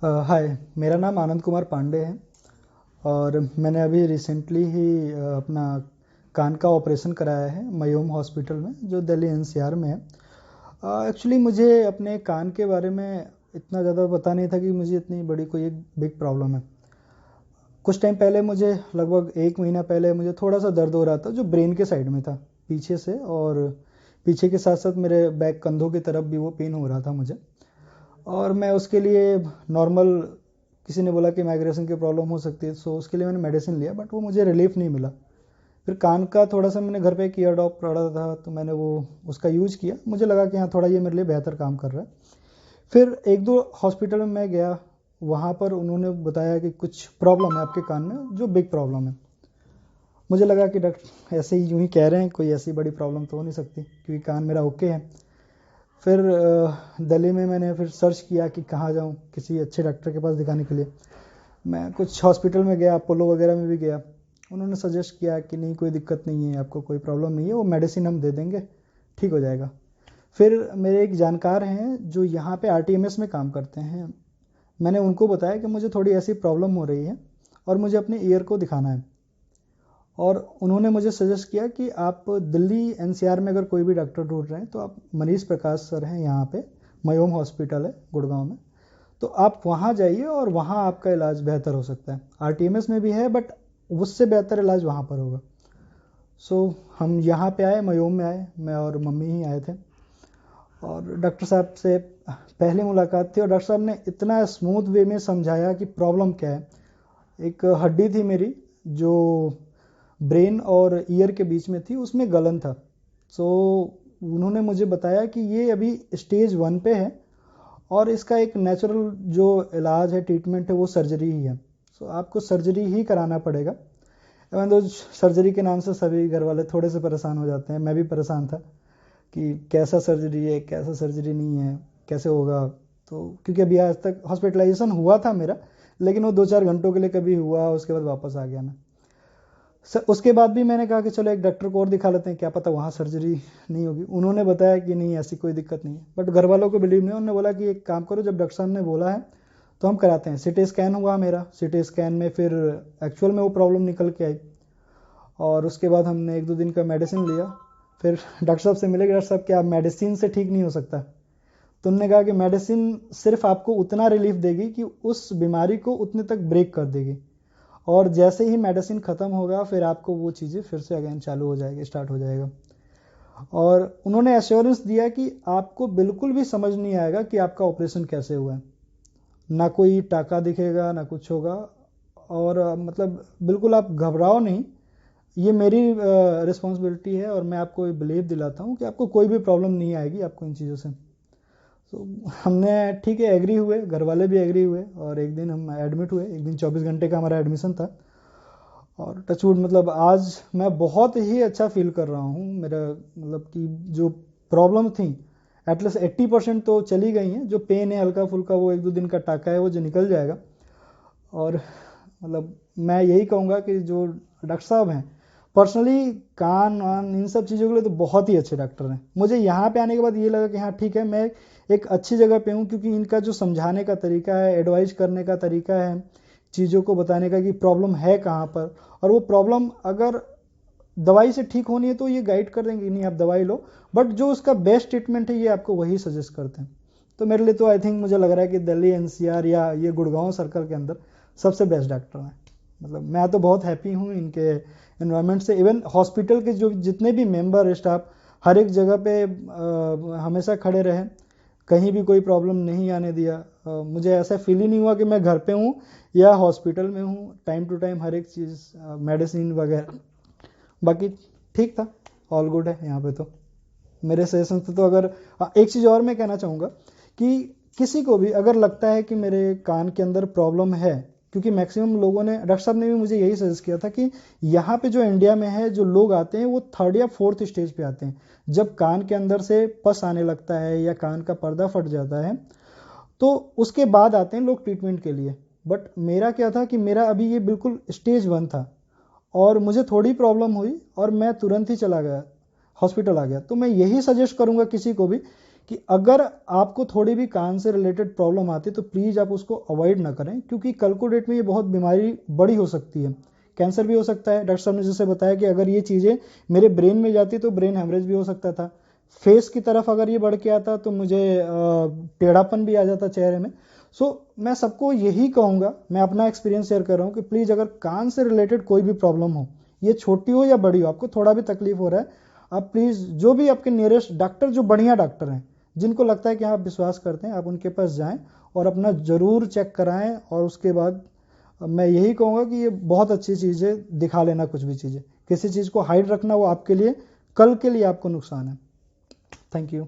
हाय, मेरा नाम आनंद कुमार पांडे है और मैंने अभी रिसेंटली ही अपना कान का ऑपरेशन कराया है मयूम हॉस्पिटल में जो दिल्ली एनसीआर में है। एक्चुअली मुझे अपने कान के बारे में इतना ज़्यादा पता नहीं था कि मुझे इतनी बड़ी कोई एक बिग प्रॉब्लम है। कुछ टाइम पहले मुझे लगभग 1 महीना पहले मुझे थोड़ा सा दर्द हो रहा था जो ब्रेन के साइड में था, पीछे से, और पीछे के साथ साथ मेरे बैक कंधों की तरफ भी वो पेन हो रहा था मुझे। और मैं उसके लिए नॉर्मल, किसी ने बोला कि माइग्रेशन की प्रॉब्लम हो सकती है, सो उसके लिए मैंने मेडिसिन लिया बट वो मुझे रिलीफ नहीं मिला। फिर कान का थोड़ा सा मैंने घर पे एक ईयर ड्रॉप पड़ा था तो मैंने वो उसका यूज किया, मुझे लगा कि हाँ थोड़ा ये मेरे लिए बेहतर काम कर रहा है। फिर एक दो हॉस्पिटल में मैं गया, वहाँ पर उन्होंने बताया कि कुछ प्रॉब्लम है आपके कान में जो बिग प्रॉब्लम है। मुझे लगा कि डॉक्टर ऐसे ही यूँ ही कह रहे हैं, कोई ऐसी बड़ी प्रॉब्लम तो हो नहीं सकती क्योंकि कान मेरा ओके है। फिर दिल्ली में मैंने फिर सर्च किया कि कहाँ जाऊँ किसी अच्छे डॉक्टर के पास दिखाने के लिए। मैं कुछ हॉस्पिटल में गया, अपोलो वगैरह में भी गया। उन्होंने सजेस्ट किया कि नहीं कोई दिक्कत नहीं है, आपको कोई प्रॉब्लम नहीं है, वो मेडिसिन हम दे देंगे, ठीक हो जाएगा। फिर मेरे एक जानकार हैं जो यहाँ पे आरटीएमएस में काम करते हैं, मैंने उनको बताया कि मुझे थोड़ी ऐसी प्रॉब्लम हो रही है और मुझे अपने ईयर को दिखाना है। और उन्होंने मुझे सजेस्ट किया कि आप दिल्ली एनसीआर में अगर कोई भी डॉक्टर ढूंढ रहे हैं तो आप मनीष प्रकाश सर हैं यहाँ पे, मयूम हॉस्पिटल है गुड़गांव में, तो आप वहाँ जाइए और वहाँ आपका इलाज बेहतर हो सकता है। आरटीएमएस में भी है बट उससे बेहतर इलाज वहाँ पर होगा। सो हम यहाँ पे आए, मयूम में आए, मैं और मम्मी ही आए थे। और डॉक्टर साहब से पहली मुलाकात थी और डॉक्टर साहब ने इतना स्मूथ वे में समझाया कि प्रॉब्लम क्या है। एक हड्डी थी मेरी जो ब्रेन और ईयर के बीच में थी, उसमें गलन था। सो उन्होंने मुझे बताया कि ये अभी स्टेज 1 पे है और इसका एक नेचुरल जो इलाज है, ट्रीटमेंट है, वो सर्जरी ही है। सो आपको सर्जरी ही कराना पड़ेगा। इवन दो सर्जरी के नाम से सभी घर वाले थोड़े से परेशान हो जाते हैं, मैं भी परेशान था कि कैसा सर्जरी है, कैसा सर्जरी नहीं है, कैसे होगा। तो क्योंकि अभी आज तक हॉस्पिटलाइजेशन हुआ था मेरा, लेकिन वो 2-4 घंटों के लिए कभी हुआ, उसके बाद वापस आ गया मैं। उसके बाद भी मैंने कहा कि चलो एक डॉक्टर को और दिखा लेते हैं, क्या पता वहाँ सर्जरी नहीं होगी। उन्होंने बताया कि नहीं ऐसी कोई दिक्कत नहीं है, बट घर वालों को बिलीव नहीं। उन्होंने बोला कि एक काम करो, जब डॉक्टर साहब ने बोला है तो हम कराते हैं। सिटी स्कैन हुआ मेरा, सिटी स्कैन में फिर एक्चुअल में वो प्रॉब्लम निकल के आई और उसके बाद हमने 1-2 दिन का मेडिसिन लिया। फिर डॉक्टर साहब से मिले कि डॉक्टर साहब क्या मेडिसिन से ठीक नहीं हो सकता? तो उन्होंने कहा कि मेडिसिन सिर्फ आपको उतना रिलीफ देगी कि उस बीमारी को उतने तक ब्रेक कर देगी, और जैसे ही मेडिसिन ख़त्म होगा फिर आपको वो चीज़ें फिर से अगेन चालू हो जाएगी, स्टार्ट हो जाएगा। और उन्होंने एश्योरेंस दिया कि आपको बिल्कुल भी समझ नहीं आएगा कि आपका ऑपरेशन कैसे हुआ है, ना कोई टाका दिखेगा ना कुछ होगा। और मतलब बिल्कुल आप घबराओ नहीं, ये मेरी रिस्पॉन्सिबिलिटी है और मैं आपको बिलीव दिलाता हूँ कि आपको कोई भी प्रॉब्लम नहीं आएगी आपको इन चीज़ों से। तो हमने ठीक है एग्री हुए, घर वाले भी एग्री हुए और एक दिन हम एडमिट हुए। एक दिन 24 घंटे का हमारा एडमिशन था और टचवुड मतलब आज मैं बहुत ही अच्छा फील कर रहा हूँ। मेरा मतलब कि जो प्रॉब्लम थी एटलीस्ट 80% तो चली गई हैं। जो पेन है हल्का फुल्का, वो 1-2 दिन का टाका है, वो जो निकल जाएगा। और मतलब मैं यही कहूँगा कि जो डॉक्टर साहब हैं पर्सनली, कान वान इन सब चीज़ों के लिए तो बहुत ही अच्छे डॉक्टर हैं। मुझे यहाँ पे आने के बाद ये लगा कि हाँ ठीक है, मैं एक अच्छी जगह पे हूँ, क्योंकि इनका जो समझाने का तरीका है, एडवाइस करने का तरीका है, चीज़ों को बताने का कि प्रॉब्लम है कहाँ पर, और वो प्रॉब्लम अगर दवाई से ठीक होनी है तो ये गाइड कर देंगे नहीं आप दवाई लो, बट जो उसका बेस्ट ट्रीटमेंट है ये आपको वही सजेस्ट करते हैं। तो मेरे लिए तो आई थिंक मुझे लग रहा है कि दिल्ली एनसीआर या ये गुड़गांव सर्कल के अंदर सबसे बेस्ट डॉक्टर हैं। मतलब मैं तो बहुत हैप्पी हूँ इनके इन्वायरमेंट से। इवन हॉस्पिटल के जो जितने भी मेंबर स्टाफ हर एक जगह पे हमेशा खड़े रहे, कहीं भी कोई प्रॉब्लम नहीं आने दिया। मुझे ऐसा फील ही नहीं हुआ कि मैं घर पे हूँ या हॉस्पिटल में हूँ। टाइम टू टाइम हर एक चीज़, मेडिसिन वगैरह, बाकी ठीक था। ऑल गुड है यहाँ पे तो मेरे सजेशन से। तो अगर एक चीज़ और मैं कहना चाहूँगा कि किसी को भी अगर लगता है कि मेरे कान के अंदर प्रॉब्लम है, क्योंकि मैक्सिमम लोगों ने, डॉक्टर साहब ने भी मुझे यही सजेस्ट किया था कि यहाँ पे जो इंडिया में है जो लोग आते हैं वो 3rd या 4th स्टेज पे आते हैं, जब कान के अंदर से पस आने लगता है या कान का पर्दा फट जाता है, तो उसके बाद आते हैं लोग ट्रीटमेंट के लिए। बट मेरा क्या था कि मेरा अभी ये बिल्कुल स्टेज 1 था और मुझे थोड़ी प्रॉब्लम हुई और मैं तुरंत ही चला गया, हॉस्पिटल आ गया। तो मैं यही सजेस्ट करूंगा किसी को भी कि अगर आपको थोड़ी भी कान से रिलेटेड प्रॉब्लम आती है तो प्लीज़ आप उसको अवॉइड ना करें, क्योंकि कल को डेट में ये बहुत बीमारी बड़ी हो सकती है। कैंसर भी हो सकता है। डॉक्टर साहब ने जैसे बताया कि अगर ये चीज़ें मेरे ब्रेन में जाती तो ब्रेन हेमरेज भी हो सकता था। फेस की तरफ अगर ये बढ़ के आता तो मुझे टेढ़ापन भी आ जाता चेहरे में। मैं सबको यही कहूँगा, मैं अपना एक्सपीरियंस शेयर कर रहा हूँ कि प्लीज़ अगर कान से रिलेटेड कोई भी प्रॉब्लम हो, ये छोटी हो या बड़ी हो, आपको थोड़ा भी तकलीफ हो रहा है, आप प्लीज़ जो भी आपके नियरेस्ट डॉक्टर, जो बढ़िया डॉक्टर हैं, जिनको लगता है कि आप विश्वास करते हैं, आप उनके पास जाएं और अपना ज़रूर चेक कराएं। और उसके बाद मैं यही कहूँगा कि ये बहुत अच्छी चीज़ है, दिखा लेना कुछ भी चीज़ें। किसी चीज़ को हाइड रखना वो आपके लिए, कल के लिए आपको नुकसान है। Thank you.